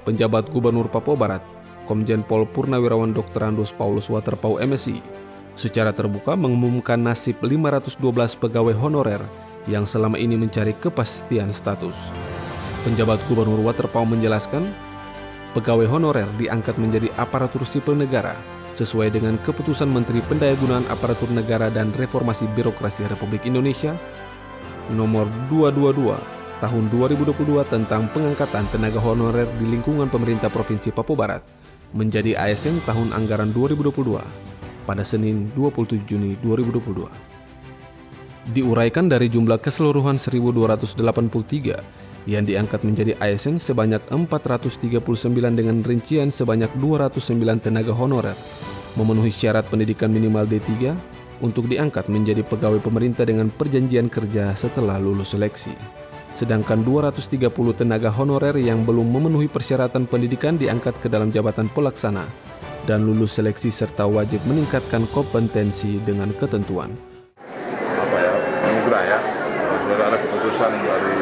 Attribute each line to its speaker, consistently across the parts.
Speaker 1: penjabat Gubernur Papua Barat, Komjen Pol Purnawirawan Dr. Andus Paulus Waterpau MSI, secara terbuka mengumumkan nasib 512 pegawai honorer yang selama ini mencari kepastian status. Penjabat Gubernur Waterpau menjelaskan, pegawai honorer diangkat menjadi aparatur sipil negara sesuai dengan keputusan Menteri Pendayagunaan Aparatur Negara dan Reformasi Birokrasi Republik Indonesia nomor 222 tahun 2022 tentang pengangkatan tenaga honorer di lingkungan pemerintah Provinsi Papua Barat menjadi ASN tahun anggaran 2022 pada Senin 27 Juni 2022. Diuraikan dari jumlah keseluruhan 1.283 yang diangkat menjadi ASN sebanyak 439 dengan rincian sebanyak 209 tenaga honorer memenuhi syarat pendidikan minimal D3 untuk diangkat menjadi pegawai pemerintah dengan perjanjian kerja setelah lulus seleksi. Sedangkan 230 tenaga honorer yang belum memenuhi persyaratan pendidikan diangkat ke dalam jabatan pelaksana dan lulus seleksi serta wajib meningkatkan kompetensi dengan ketentuan.
Speaker 2: Anugerah ya, sudah ada keputusan dari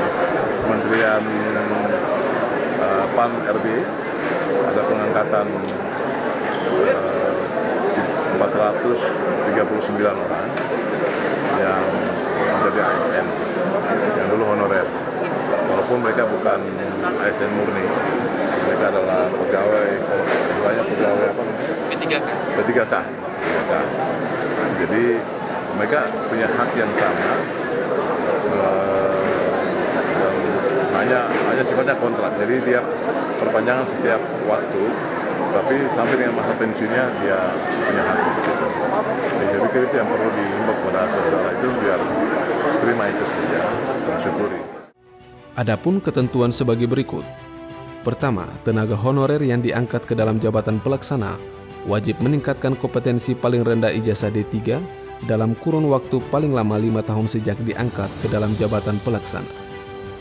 Speaker 2: Kementerian PAN RB, ada pengangkatan 439 orang yang menjadi ASN, yang dulu honorer. Walaupun mereka bukan ASN murni, mereka adalah pegawai apa? P3K. Jadi mereka punya hak yang sama, hanya sifatnya kontrak. Jadi dia perpanjangan setiap waktu, tapi sampai dengan masa pensiunnya dia punya hak itu. Saya pikir itu yang perlu diimbau kepada saudara itu biar terima itu saja dan syukuri.
Speaker 1: Adapun ketentuan sebagai berikut. Pertama, tenaga honorer yang diangkat ke dalam jabatan pelaksana wajib meningkatkan kompetensi paling rendah ijazah D3 dalam kurun waktu paling lama 5 tahun sejak diangkat ke dalam jabatan pelaksana.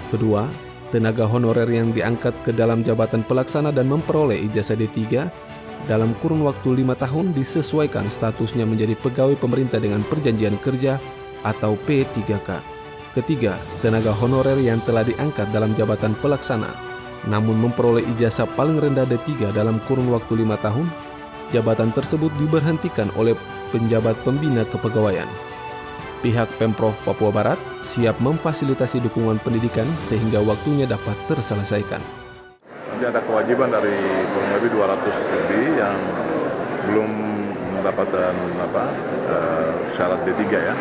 Speaker 1: Kedua, tenaga honorer yang diangkat ke dalam jabatan pelaksana dan memperoleh ijazah D3 dalam kurun waktu 5 tahun disesuaikan statusnya menjadi pegawai pemerintah dengan perjanjian kerja atau P3K. Ketiga, tenaga honorer yang telah diangkat dalam jabatan pelaksana namun memperoleh ijazah paling rendah D3 dalam kurun waktu 5 tahun, jabatan tersebut diberhentikan oleh penjabat pembina kepegawaian. Pihak Pemprov Papua Barat siap memfasilitasi dukungan pendidikan sehingga waktunya dapat terselesaikan.
Speaker 2: Nanti ada kewajiban dari kurang lebih 200 lebih yang belum mendapatkan syarat D3 ya.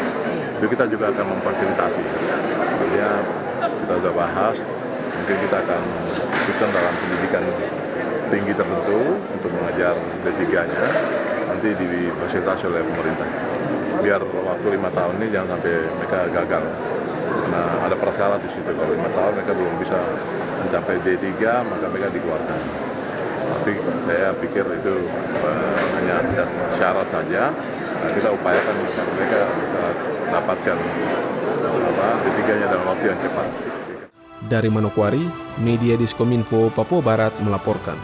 Speaker 2: Itu kita juga akan memfasilitasi. Jadi kita sudah bahas, mungkin kita akan ikutkan dalam pendidikan tinggi tertentu untuk mengajar D3-nya, nanti difasilitasi oleh pemerintah. Biar waktu 5 tahun ini jangan sampai mereka gagal. Nah, ada prasyarat di situ. Kalau 5 tahun mereka belum bisa mencapai D3, maka mereka dikeluarkan. Tapi saya pikir itu hanya syarat saja. Nah, kita upayakan agar mereka dapatkan D3-nya dalam waktu yang cepat.
Speaker 1: Dari Manokwari, Media Diskominfo Papua Barat melaporkan.